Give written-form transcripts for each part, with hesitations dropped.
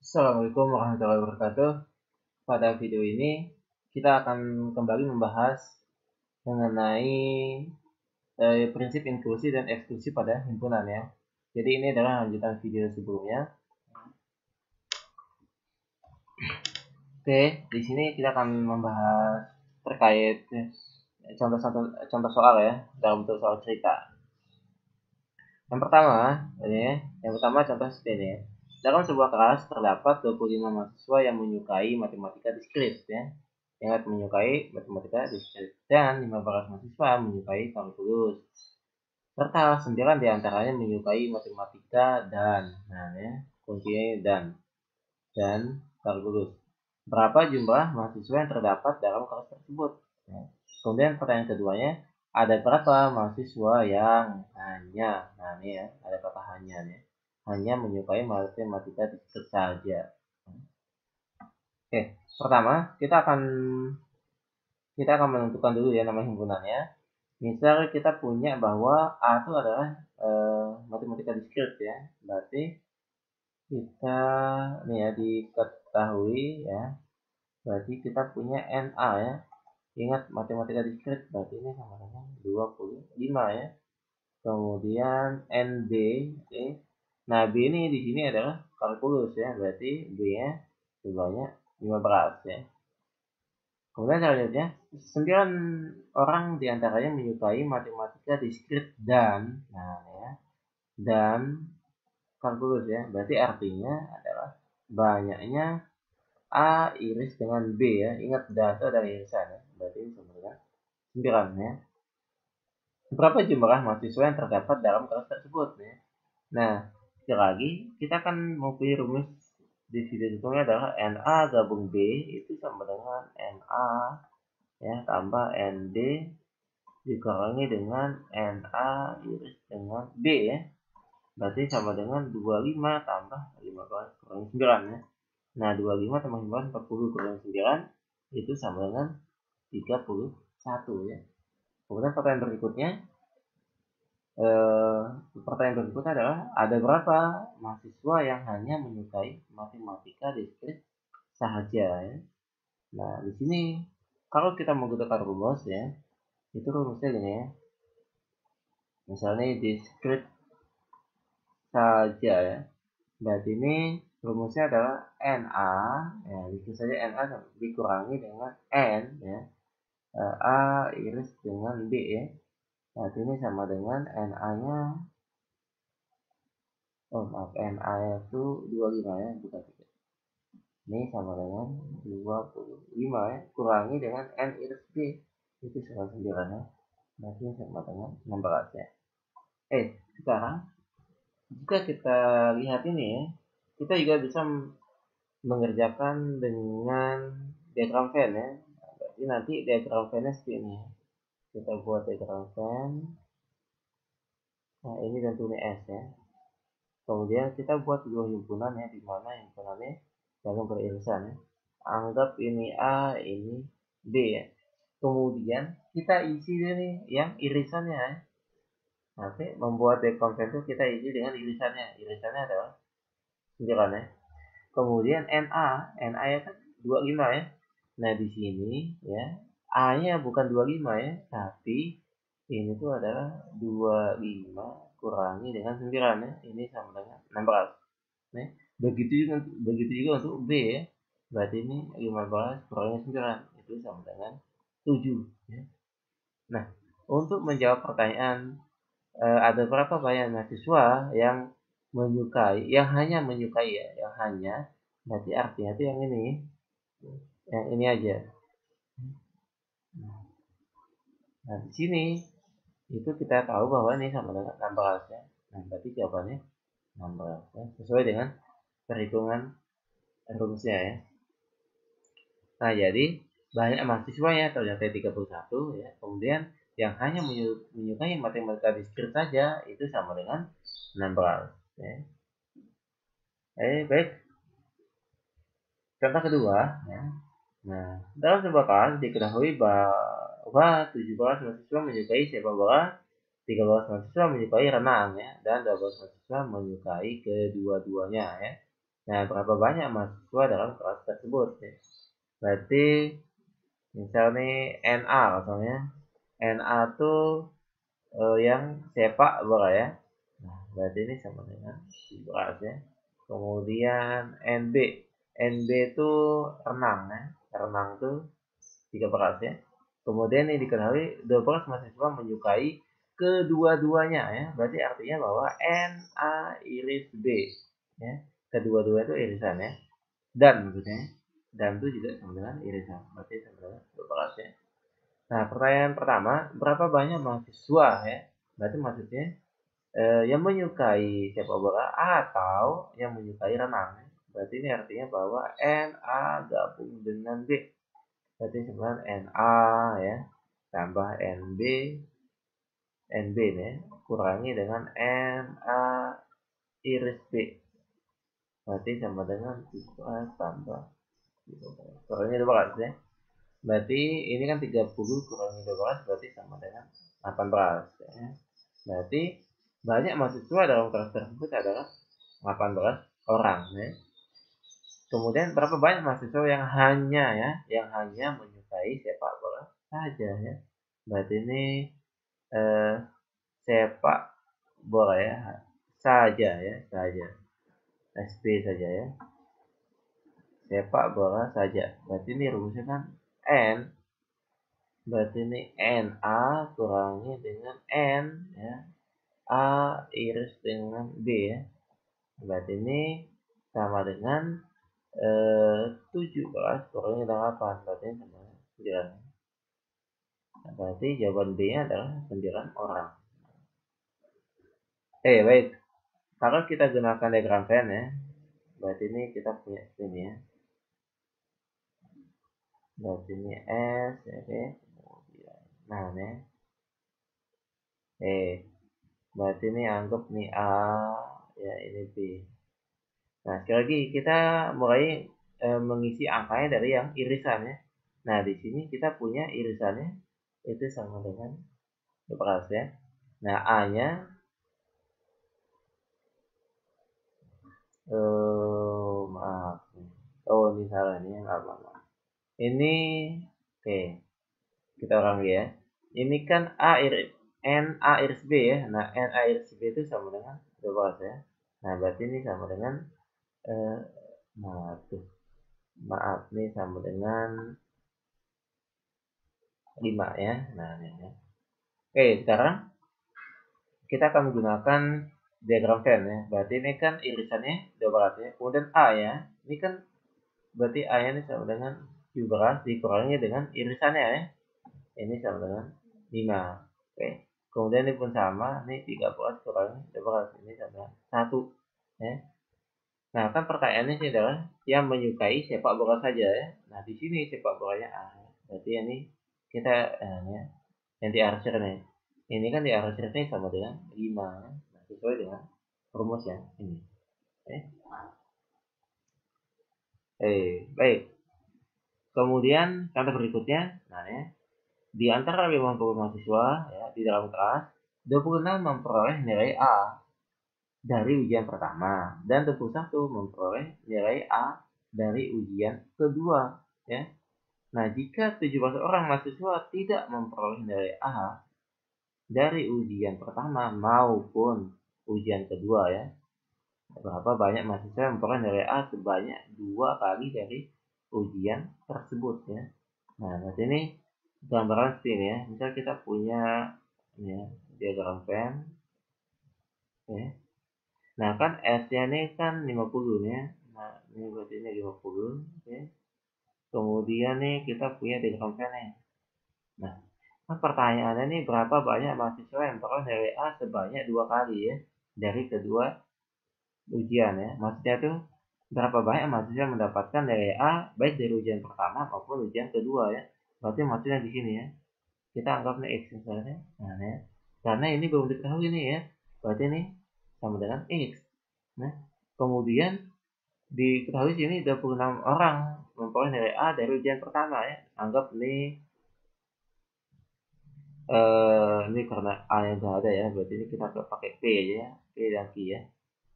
Assalamualaikum warahmatullahi wabarakatuh. Pada video ini kita akan kembali membahas mengenai prinsip inklusi dan eksklusi pada himpunan ya. Jadi ini adalah lanjutan video sebelumnya. Oke, di sini kita akan membahas terkait contoh soal ya, dalam bentuk soal cerita. Yang pertama contoh seperti ini ya. Dalam sebuah kelas terdapat 25 mahasiswa yang menyukai matematika diskrit ya. Ingat, menyukai matematika diskrit, dan 15 mahasiswa menyukai kalkulus. Serta 9 diantaranya menyukai matematika dan, kuncinya dan kalkulus. Berapa jumlah mahasiswa yang terdapat dalam kelas tersebut? Ya. Kemudian pertanyaan keduanya, ada berapa mahasiswa yang ada kata hanya menyukai matematika diskrit saja. Oke, pertama kita akan menentukan dulu ya nama himpunannya. Misal kita punya bahwa A itu adalah matematika diskrit ya, berarti kita diketahui ya, berarti kita punya NA ya. Ingat, matematika diskrit berarti ini sama dengan 25 ya. Kemudian NB, oke. Nah, B ini di sini adalah kalkulus ya, berarti B-nya sebanyak 15 ya. Kemudian selanjutnya, 9 orang diantaranya menyukai matematika diskrit dan kalkulus ya. Berarti artinya adalah banyaknya A iris dengan B ya. Ingat, data adalah irisan ya. Berarti sebenarnya 9 ya. Berapa jumlah mahasiswa yang terdapat dalam kelas tersebut ya. Nah, sekali lagi kita akan mempunyai rumus di video sebelumnya adalah NA gabung B itu sama dengan NA ya tambah ND dikurangi dengan NA iris dengan B ya. Berarti sama dengan 25 tambah 15 kurangi 9 ya. Nah, 25 tambah 15 40 kurangi 9 itu sama dengan 31 ya. Kemudian pertanyaan berikutnya adalah ada berapa mahasiswa yang hanya menyukai matematika diskrit saja ya. Nah, di sini kalau kita menggunakan rumus ya, itu rumusnya gini ya. Misalnya diskrit saja ya. Berarti ini rumusnya adalah NA ya, disebut saja NA dikurangi dengan N ya. A iris dengan B ya. Berarti ini sama dengan NA-nya NA itu 25 ya, bukan 3. Ini sama dengan 25 ya, kurangi dengan N iris B, itu 9 ya. Berarti sama dengan 16 ya. Sekarang jika kita lihat ini ya, kita juga bisa mengerjakan dengan diagram Venn ya. Berarti nanti diagram Venn-nya seperti ini ya. Kita buat diagram Venn. Nah, ini tentunya S ya. Kemudian kita buat dua himpunan ya, di mana himpunannya saling beririsan ya. Anggap ini A, ini B ya. Kemudian kita isi ini yang irisannya ya. Nanti membuat diagram Venn itu kita isi dengan irisannya. Irisannya adalah 9 ya. Kemudian NA ya kan 25 ya. Nah, di sini ya A-nya bukan 25 ya, tapi ini tuh adalah 25 kurangi dengan 9 ya. Ini sama dengan 16. Nah, begitu juga untuk B ya. Berarti ini 15 kurangi 9 itu sama dengan 7 ya. Nah, untuk menjawab pertanyaan ada berapa banyak mahasiswa yang hanya menyukai ya, berarti artinya itu yang ini aja. Nah, di sini itu kita tahu bahwa ini sama dengan 16 ya. Nah, berarti jawabannya 16 ya, sesuai dengan perhitungan rumusnya ya. Nah, jadi banyak mahasiswanya ternyata 31 ya. Kemudian yang hanya menyukai matematika diskrit saja itu sama dengan 16 ya. Baik. Contoh kedua ya. Nah, dalam sebuah kelas diketahui bahwa 17 mahasiswa menyukai sepak bola, 13 mahasiswa menyukai renang ya, dan 12 mahasiswa menyukai kedua-duanya ya. Nah, berapa banyak mahasiswa dalam kelas tersebut ya. Berarti misal nih NA misalnya. NA tuh yang sepak bola ya. Nah, berarti ini sama dengan 17 ya. Kemudian NB. NB itu renang ya. Renang tuh 13 ya. Kemudian ini diketahui 12 mahasiswa menyukai kedua-duanya ya. Berarti artinya bahwa NA iris B ya. Kedua-dua itu irisan ya. Dan maksudnya. Dan itu juga sama dengan irisan. Berarti sama dengan 12 ya. Nah, pertanyaan pertama, berapa banyak mahasiswa ya? Berarti maksudnya yang menyukai sepak bola atau yang menyukai renang. Berarti ini artinya bahwa NA gabung dengan B. Berarti sebenarnya NA ya tambah NB nih kurangi dengan NA iris B. Berarti sama dengan 3 tambah 12. Kurangi 12 ya. Berarti ini kan 30 kurangi 12 berarti sama dengan 18 ya. Berarti banyak mahasiswa dalam kelas tersebut adalah 18 orang ya. Kemudian berapa banyak mahasiswa yang hanya menyukai sepak bola saja ya. Berarti ini eh, sepak bola ya saja ya saja SB saja ya sepak bola saja. Berarti ini rumusnya kan N. Berarti ini NA kurangi dengan N ya. A iris dengan B ya. Berarti ini sama dengan 17 kurangi 8. Berarti sama 9. Berarti jawaban B nya adalah 9 orang. Baik. Kalau kita gunakan diagram Venn ya. Berarti ini kita punya sini ya. Berarti ini S ya. Kemudian. Nah ini. Berarti ini anggap nih A. Ya ini B. Nah, sekali lagi kita mulai mengisi angkanya dari yang irisan ya. Nah, di sini kita punya irisannya itu sama dengan 12 ya. Nah, A-nya maaf. Oh, ini salah nih, maaf. Ini oke. Kita ulangi ya. Ini kan N A iris B ya. Nah, N A iris B itu sama dengan 12 ya. Nah, berarti ini sama dengan maaf nih sama dengan 5 ya. Nah, ini ya. Oke, sekarang kita akan menggunakan diagram Venn ya. Berarti ini kan irisannya 12 ya. Kemudian A ya. Ini kan berarti A-nya ini sama dengan 17 dikurangi dengan irisannya ya. Ini sama dengan 5. Oke. Kemudian ini pun sama. Ini 13 kurangi 12. Ini sama dengan 1. Ya. Nah, kan pertanyaannya sih adalah yang menyukai sepak bola saja ya. Nah, di sini sepak bolanya A. Berarti ini kita ya, yang diarsir nih. Ini kan diarsir ini sama dengan 5 ya. Nah, sesuai dengan rumus yang ini. Baik. Kemudian contoh berikutnya, nah ya, di antara 50 mahasiswa ya di dalam kelas, 26 memperoleh nilai A dari ujian pertama dan 21 memperoleh nilai A dari ujian kedua ya. Nah, jika 17 orang mahasiswa tidak memperoleh nilai A dari ujian pertama maupun ujian kedua ya, berapa banyak mahasiswa yang memperoleh nilai A sebanyak 2 kali dari ujian tersebut ya. Nah, berarti ini gambaran seperti ini ya. Misal kita punya ya, diagram Venn ya. Nah, kan S-nya ini kan 50 ya. Nah, ini berarti ini 50 ya. Kemudian nih kita punya diagram Venn nih. Nah, kan pertanyaannya nih berapa banyak mahasiswa yang memperoleh nilai A sebanyak 2 kali ya dari kedua ujian ya. Maksudnya tuh berapa banyak mahasiswa mendapatkan nilai A baik dari ujian pertama maupun ujian kedua ya. Berarti maksudnya di sini ya. Kita anggap nih X misalnya. Nah, ya. Karena ini belum diketahui nih ya. Berarti ini sama dengan X. Nah, kemudian diketahui sini 26 orang memperoleh nilai A dari ujian pertama ya. Anggap nih ini karena A yang sudah ada ya, berarti ini kita pakai P aja ya, P dan Q ya.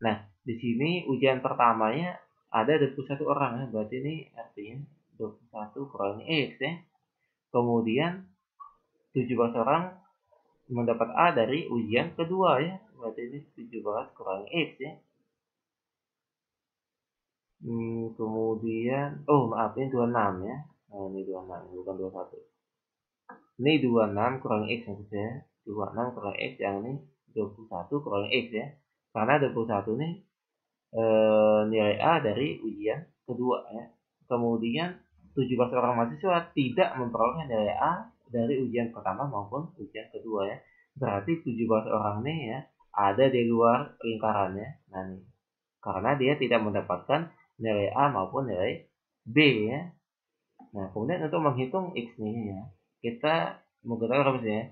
Nah, di sini ujian pertamanya ada 21 orang ya, berarti ini artinya 21 kurangi X ya. Kemudian 17 orang mendapat A dari ujian kedua ya, berarti ini 17 kurangi X ya. Kemudian, oh maaf ini 26 ya. Nah, ini 26, bukan 21. Ini 26 kurangi X maksudnya. 26 kurangi X, yang ini 21 kurangi X ya. Karena 21 ini nilai A dari ujian kedua ya. Kemudian 17 orang mahasiswa tidak memperoleh nilai A dari ujian pertama maupun ujian kedua ya. Berarti 17 orang ini ya ada di luar lingkarannya. Nah nih, karena dia tidak mendapatkan nilai A maupun nilai B ya. Nah, kemudian untuk menghitung X nih ya, kita menggunakan rumus ya.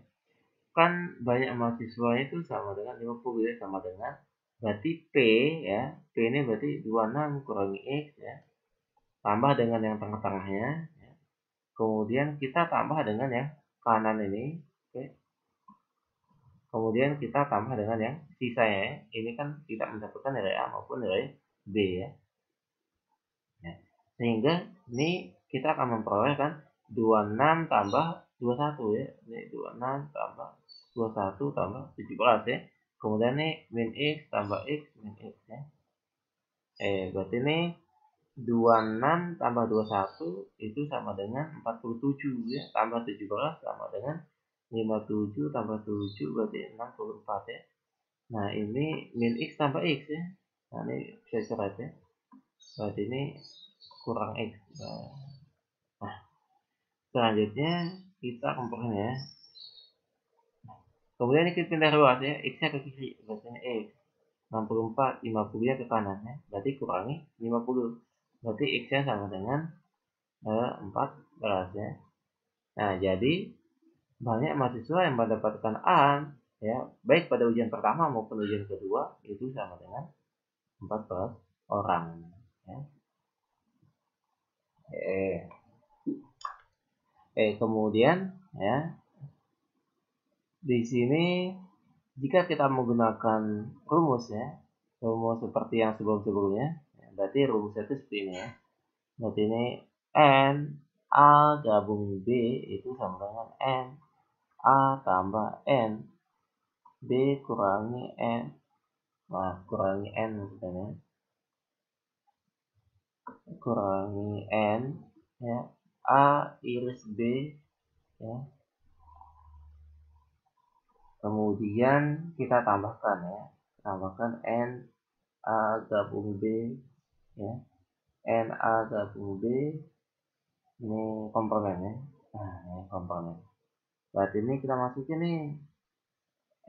Kan banyak mahasiswa itu sama dengan 50 ya, sama dengan berarti P ya. P ini berarti 26 kurangi X ya. Tambah dengan yang tengah-tengahnya ya. Kemudian kita tambah dengan yang kanan ini. Oke. Kemudian kita tambah dengan yang sisanya ya. Ini kan tidak mendapatkan nilai A maupun nilai B ya. Sehingga ini kita akan memperoleh kan 26 tambah 21 ya. Ini 26 tambah 21 tambah 17 ya. Kemudian ini min X tambah X min X ya. Berarti ini 26 tambah 21 itu sama dengan 47 ya. Tambah 17 sama dengan 57 tambah 7 berarti 64 ya. Nah ini min X tambah X ya. Nah ini saya coret ya. Berarti ini kurang X. Nah, selanjutnya kita komporin ya. Kemudian kita pindah ruas ya, X-nya ke kiri, berarti X. 64, 50-nya ke kanan ya. Berarti kurangi 50. Berarti X-nya sama dengan 14 ya. Nah, jadi banyak mahasiswa yang mendapatkan A ya, baik pada ujian pertama maupun ujian kedua itu sama dengan 14 orang ya. Kemudian ya, di sini jika kita menggunakan rumus ya, rumus seperti yang sebelum-sebelumnya, berarti rumusnya itu seperti ini ya. Berarti ini N A gabung B itu sama dengan N A tambah N B kurangi N, kurangi N maksudnya, kurangi N ya, A iris B ya. Kemudian kita tambahkan ya, tambahkan N A gabung B ya, N A gabung B, ini komplement ya. Nah, ini komplement. Berarti ini kita masukin nih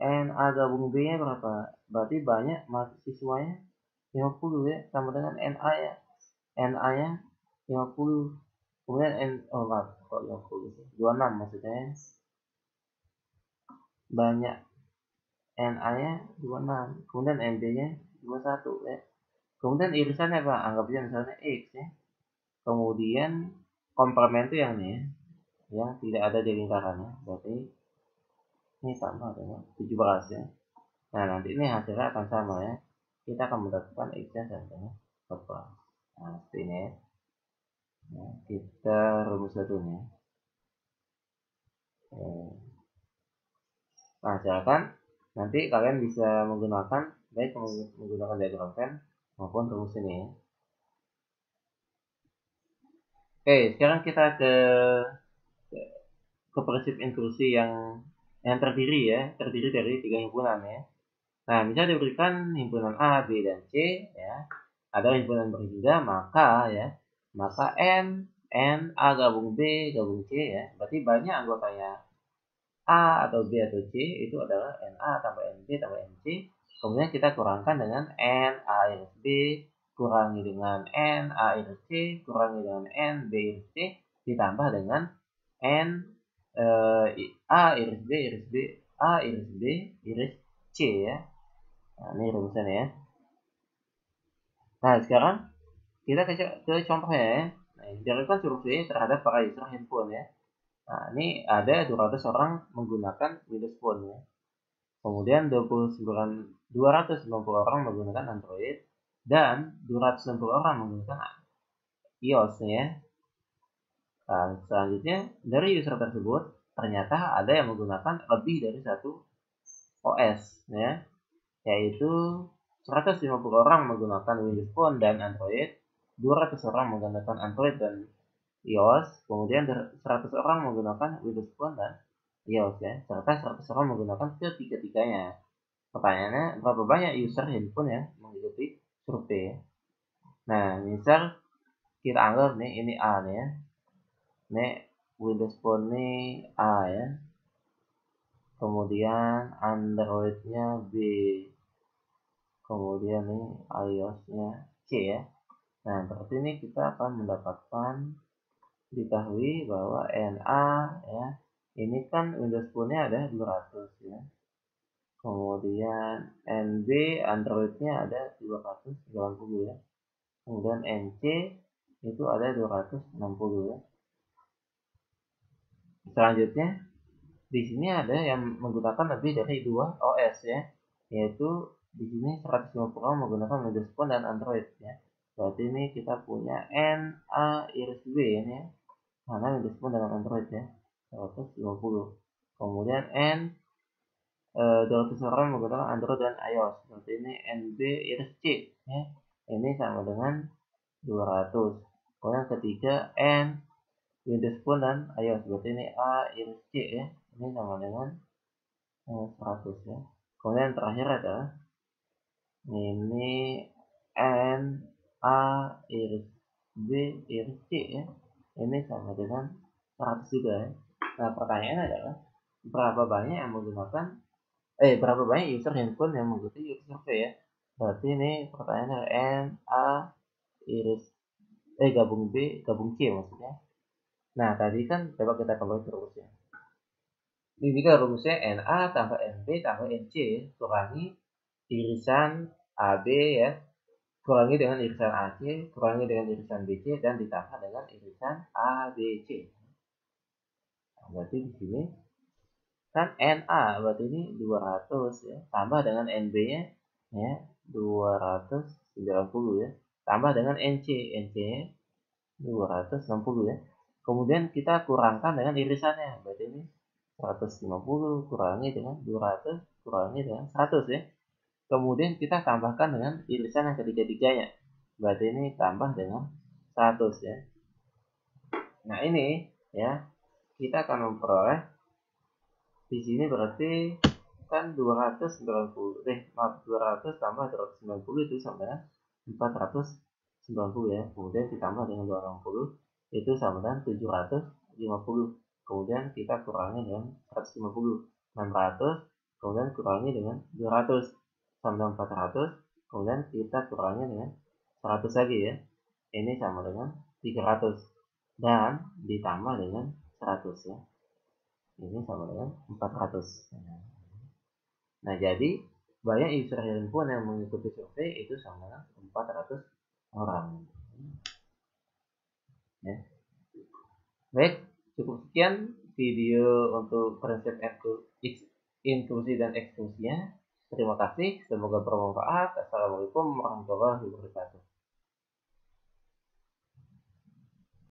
N A gabung B nya berapa? Berarti banyak mahasiswanya 50 ya, sama dengan N A ya. N A nya 50. Kemudian kok 50 sih? 26 maksudnya. Banyak N A nya 26. Kemudian N B nya 21 ya. Kemudian irisannya apa? Anggap aja misalnya X ya. Kemudian komplement itu yang ini ya, yang tidak ada di lingkarannya. Berarti ini sama dengan 17 ya. Nah, nanti ini hasilnya akan sama ya. Kita akan mendapatkan X-nya sama dengan 14. Nah, seperti ini ya. Nah, kita rumus satunya. Nah, silakan nanti kalian bisa menggunakan baik menggunakan diagram Venn maupun rumus ini ya. Oke, sekarang kita ke prinsip inklusi yang terdiri dari 3 himpunan ya. Nah, misalnya diberikan himpunan A, B, dan C ya. Ada himpunan berhingga, maka N A gabung B gabung C ya. Berarti banyak anggotanya A atau B atau C itu adalah N A tambah N B tambah N C. Kemudian kita kurangkan dengan N A iris B kurangi dengan N A iris C kurangi dengan N B iris C ditambah dengan N A iris B iris B A iris B iris C ya. Nah, ini rumusnya ya. Nah, sekarang kita ke contohnya ya. Nah, dilakukan survei terhadap para user handphone ya. Nah, ini ada 200 orang menggunakan Windows Phone ya. Kemudian 290 orang menggunakan Android dan 260 orang menggunakan iOS ya. Nah, selanjutnya dari user tersebut ternyata ada yang menggunakan lebih dari satu OS ya, yaitu 150 orang menggunakan Windows Phone dan Android, 200 orang menggunakan Android dan iOS, kemudian 100 orang menggunakan Windows Phone dan iOS ya, serta 100 orang menggunakan ketiga-tiganya. Pertanyaannya, berapa banyak user handphone yang mengikuti survei ya? Nah, misal kita anggap nih ini A nih ya. Ini Windows Phone ini A ya. Kemudian Android-nya B. Kemudian nih iOS-nya C ya. Nah, berarti ini kita akan mendapatkan diketahui bahwa NA ya. Ini kan Windows Phone-nya ada 200 ya. Kemudian NB Android-nya ada 290 ya. Kemudian NC itu ada 260 ya. Selanjutnya di sini ada yang menggunakan lebih dari 2 OS ya, yaitu di sini 150 orang menggunakan Windows Phone dan Android ya. Berarti ini kita punya NA iris B ini ya, mana Windows Phone dengan Android ya, 150. Kemudian 200 orang menggunakan Android dan iOS. Berarti ini NB iris C ya. Ini sama dengan 200. Kemudian ketiga N Windows Phone dan iOS. Berarti ini A iris C ya. Ini sama dengan 100 ya. Kemudian yang terakhir adalah ini N A iris B iris C ya. Ini sama dengan 100 juga ya. Nah, pertanyaannya adalah berapa banyak yang menggunakan berapa banyak user handphone yang mengikuti user survei ya. Berarti ini pertanyaannya N A iris gabung B gabung C maksudnya. Nah, tadi kan coba kita kembali ke rumusnya. Ini kan rumusnya NA tambah NB tambah NC kurangi irisan AB ya, kurangi dengan irisan AC, kurangi dengan irisan BC, dan ditambah dengan irisan ABC. Nah, berarti di sini kan NA berarti ini 200 ya, tambah dengan NB-nya ya 290 ya, tambah dengan NC-nya 260 ya. Kemudian kita kurangkan dengan irisannya, berarti ini 150 kurangi dengan 200 kurangi dengan 100 ya. Kemudian kita tambahkan dengan irisan yang ketiga-tiganya, berarti ini tambah dengan 100 ya. Nah, ini ya, kita akan memperoleh di sini berarti kan 290 200 tambah 290 itu sama dengan 490 ya. Kemudian ditambah dengan 260 itu sama dengan 750. Kemudian kita kurangi dengan 150, 600, kemudian kurangi dengan 200 sama dengan 400, kemudian kita kurangi dengan 100 lagi ya. Ini sama dengan 300 dan ditambah dengan 100 ya. Ini sama dengan 400. Nah, jadi banyak user handphone yang mengikuti survei itu sama dengan 400 orang. Ya. Baik, cukup sekian video untuk prinsip inklusi dan eksklusinya. Terima kasih, semoga bermanfaat. Assalamualaikum warahmatullahi wabarakatuh.